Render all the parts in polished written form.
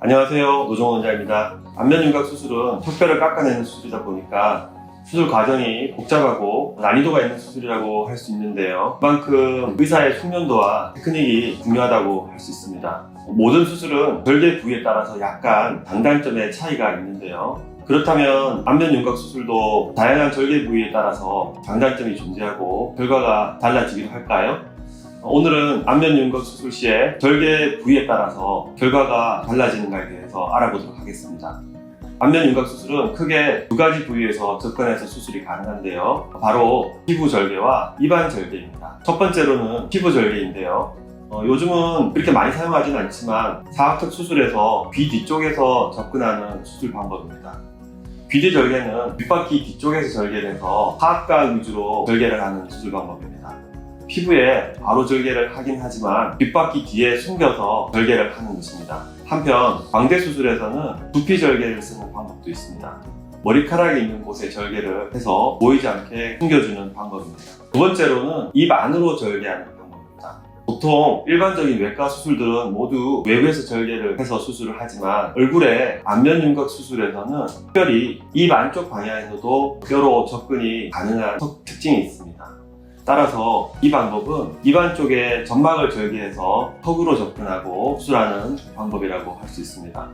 안녕하세요. 노종원 원장입니다. 안면윤곽 수술은 턱뼈를 깎아내는 수술이다 보니까 수술 과정이 복잡하고 난이도가 있는 수술이라고 할 수 있는데요. 그만큼 의사의 숙련도와 테크닉이 중요하다고 할 수 있습니다. 모든 수술은 절개 부위에 따라서 약간 장단점의 차이가 있는데요. 그렇다면 안면윤곽 수술도 다양한 절개 부위에 따라서 장단점이 존재하고 결과가 달라지기도 할까요? 오늘은 안면윤곽 수술 시에 절개 부위에 따라서 결과가 달라지는가에 대해서 알아보도록 하겠습니다. 안면윤곽 수술은 크게 두 가지 부위에서 접근해서 수술이 가능한데요. 바로 피부 절개와 입안 절개입니다. 첫 번째로는 피부 절개인데요. 요즘은 그렇게 많이 사용하지는 않지만 사각턱 수술에서 귀 뒤쪽에서 접근하는 수술 방법입니다. 귀 뒤 절개는 귓바퀴 뒤쪽에서 절개돼서 하악각 위주로 절개를 하는 수술 방법입니다. 피부에 바로 절개를 하긴 하지만 귓바퀴 뒤에 숨겨서 절개를 하는 것입니다. 한편 광대 수술에서는 두피 절개를 쓰는 방법도 있습니다. 머리카락이 있는 곳에 절개를 해서 보이지 않게 숨겨주는 방법입니다. 두 번째로는 입 안으로 절개하는 방법입니다. 보통 일반적인 외과 수술들은 모두 외부에서 절개를 해서 수술을 하지만 얼굴의 안면윤곽 수술에서는 특별히 입 안쪽 방향에서도 뼈로 접근이 가능한 특징이 있습니다. 따라서 이 방법은 입안 쪽에 점막을 절개해서 턱으로 접근하고 수술하는 방법이라고 할 수 있습니다.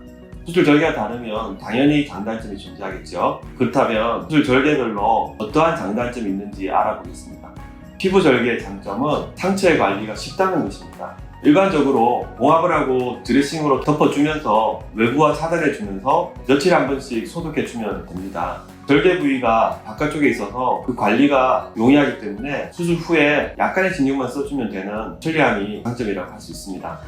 수술 절개가 다르면 당연히 장단점이 존재하겠죠. 그렇다면 수술 절개별로 어떠한 장단점이 있는지 알아보겠습니다. 피부 절개의 장점은 상처의 관리가 쉽다는 것입니다. 일반적으로 봉합을 하고 드레싱으로 덮어주면서 외부와 차단해주면서 며칠에 한 번씩 소독해주면 됩니다. 절개 부위가 바깥쪽에 있어서 그 관리가 용이하기 때문에 수술 후에 약간의 진경만 써주면 되는 편리함이 장점이라고 할 수 있습니다.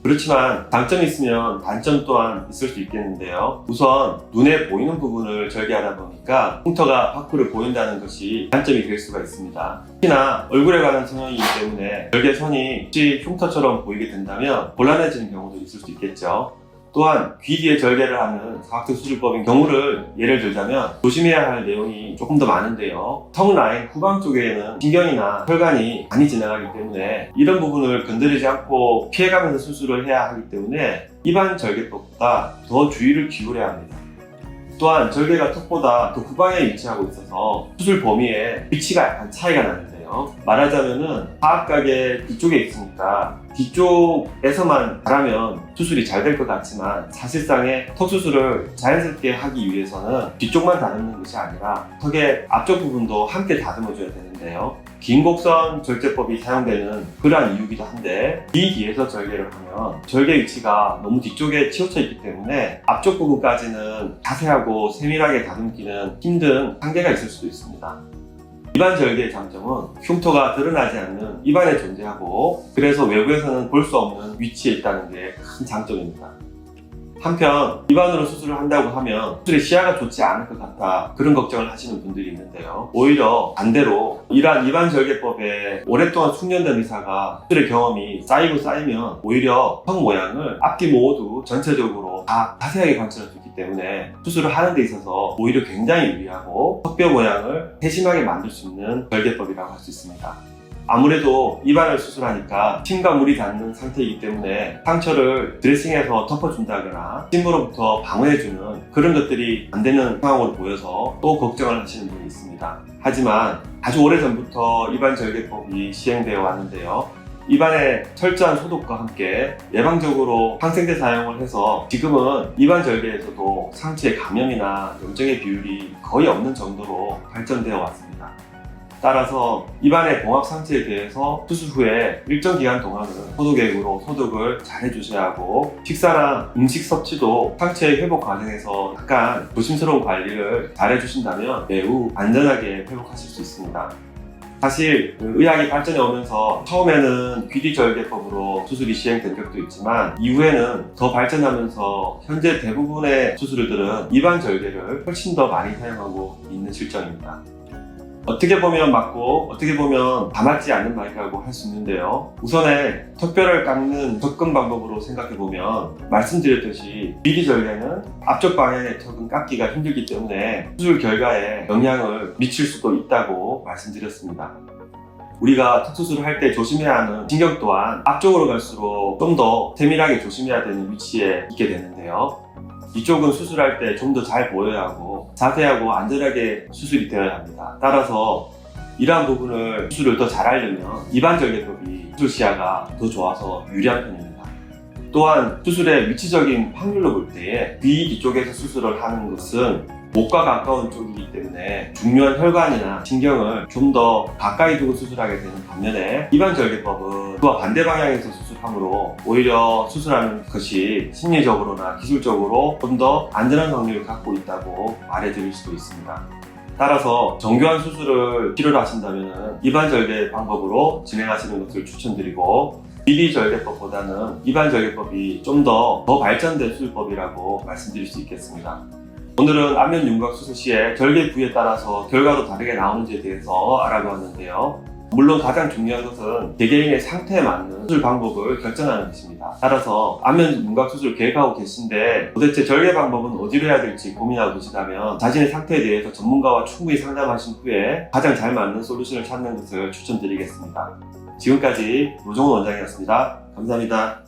그렇지만 장점이 있으면 단점 또한 있을 수 있겠는데요. 우선 눈에 보이는 부분을 절개하다 보니까 흉터가 밖으로 보인다는 것이 단점이 될 수가 있습니다. 특히나 얼굴에 관한 성형이기 때문에 절개선이 혹시 흉터처럼 보이게 된다면 곤란해지는 경우도 있을 수 있겠죠. 또한 귀 뒤에 절개를 하는 사각턱 수술법인 경우를 예를 들자면 조심해야 할 내용이 조금 더 많은데요. 턱 라인 후방 쪽에는 신경이나 혈관이 많이 지나가기 때문에 이런 부분을 건드리지 않고 피해가면서 수술을 해야 하기 때문에 입안 절개법보다 더 주의를 기울여야 합니다. 또한 절개가 턱보다 더 후방에 위치하고 있어서 수술 범위에 위치가 약간 차이가 나는데요. 말하자면은 하악각의 뒤쪽에 있으니까 뒤쪽에서만 잘하면 수술이 잘 될 것 같지만 사실상의 턱 수술을 자연스럽게 하기 위해서는 뒤쪽만 다듬는 것이 아니라 턱의 앞쪽 부분도 함께 다듬어줘야 되는데요. 긴 곡선 절제법이 사용되는 그러한 이유기도 한데 귀 뒤에서 절개를 하면 절개 위치가 너무 뒤쪽에 치우쳐 있기 때문에 앞쪽 부분까지는 자세하고 세밀하게 다듬기는 힘든 한계가 있을 수도 있습니다. 입안 절개의 장점은 흉터가 드러나지 않는 입안에 존재하고 그래서 외부에서는 볼 수 없는 위치에 있다는 게 큰 장점입니다. 한편 입안으로 수술을 한다고 하면 수술의 시야가 좋지 않을 것 같다 그런 걱정을 하시는 분들이 있는데요. 오히려 반대로 이러한 입안 절개법에 오랫동안 숙련된 의사가 수술의 경험이 쌓이면 오히려 턱 모양을 앞뒤 모두 전체적으로 다 자세하게 관찰할 수 있기 때문에 수술을 하는 데 있어서 오히려 굉장히 유리하고 턱뼈 모양을 세심하게 만들 수 있는 절개법이라고 할 수 있습니다. 아무래도 입안을 수술하니까 침과 물이 닿는 상태이기 때문에 상처를 드레싱해서 덮어준다거나 침으로부터 방어해주는 그런 것들이 안 되는 상황으로 보여서 또 걱정을 하시는 분이 있습니다. 하지만 아주 오래전부터 입안 절개법이 시행되어 왔는데요. 입안의 철저한 소독과 함께 예방적으로 항생제 사용을 해서 지금은 입안 절개에서도 상처의 감염이나 염증의 비율이 거의 없는 정도로 발전되어 왔습니다. 따라서 입안의 봉합 상처에 대해서 수술 후에 일정 기간 동안은 소독액으로 소독을 잘 해주셔야 하고 식사나 음식 섭취도 상처의 회복 과정에서 약간 조심스러운 관리를 잘 해주신다면 매우 안전하게 회복하실 수 있습니다. 사실 의학이 발전해 오면서 처음에는 귀 뒤 절개법으로 수술이 시행된 적도 있지만 이후에는 더 발전하면서 현재 대부분의 수술들은 입안 절개를 훨씬 더 많이 사용하고 있는 실정입니다. 어떻게 보면 맞고 어떻게 보면 다 맞지 않는 말이라고 할 수 있는데요. 우선에 턱뼈를 깎는 접근 방법으로 생각해보면 말씀드렸듯이 귀 뒤 절개는 앞쪽 방향의 턱은 깎기가 힘들기 때문에 수술 결과에 영향을 미칠 수도 있다고 말씀드렸습니다. 우리가 턱수술을 할 때 조심해야 하는 신경 또한 앞쪽으로 갈수록 좀 더 세밀하게 조심해야 되는 위치에 있게 되는데요. 이쪽은 수술할 때 좀 더 잘 보여야 하고 자세하고 안전하게 수술이 되어야 합니다. 따라서 이러한 부분을 수술을 더 잘하려면 입안절개법이 수술 시야가 더 좋아서 유리한 편입니다. 또한 수술의 위치적인 확률로 볼 때에 귀 뒤쪽에서 수술을 하는 것은 목과 가까운 쪽이기 때문에 중요한 혈관이나 신경을 좀 더 가까이 두고 수술하게 되는 반면에 입안절개법은 그와 반대 방향에서 수술하므로 오히려 수술하는 것이 심리적으로나 기술적으로 좀 더 안전한 확률을 갖고 있다고 말해드릴 수도 있습니다. 따라서 정교한 수술을 필요로 하신다면 입안절개 방법으로 진행하시는 것을 추천드리고 비리절개법보다는 입안절개법이 좀 더 발전된 수술법이라고 말씀드릴 수 있겠습니다. 오늘은 안면 윤곽 수술 시에 절개 부위에 따라서 결과도 다르게 나오는지에 대해서 알아보았는데요. 물론 가장 중요한 것은 개개인의 상태에 맞는 수술 방법을 결정하는 것입니다. 따라서 안면 윤곽 수술을 계획하고 계신데 도대체 절개 방법은 어디로 해야 될지 고민하고 계시다면 자신의 상태에 대해서 전문가와 충분히 상담하신 후에 가장 잘 맞는 솔루션을 찾는 것을 추천드리겠습니다. 지금까지 노종훈 원장이었습니다. 감사합니다.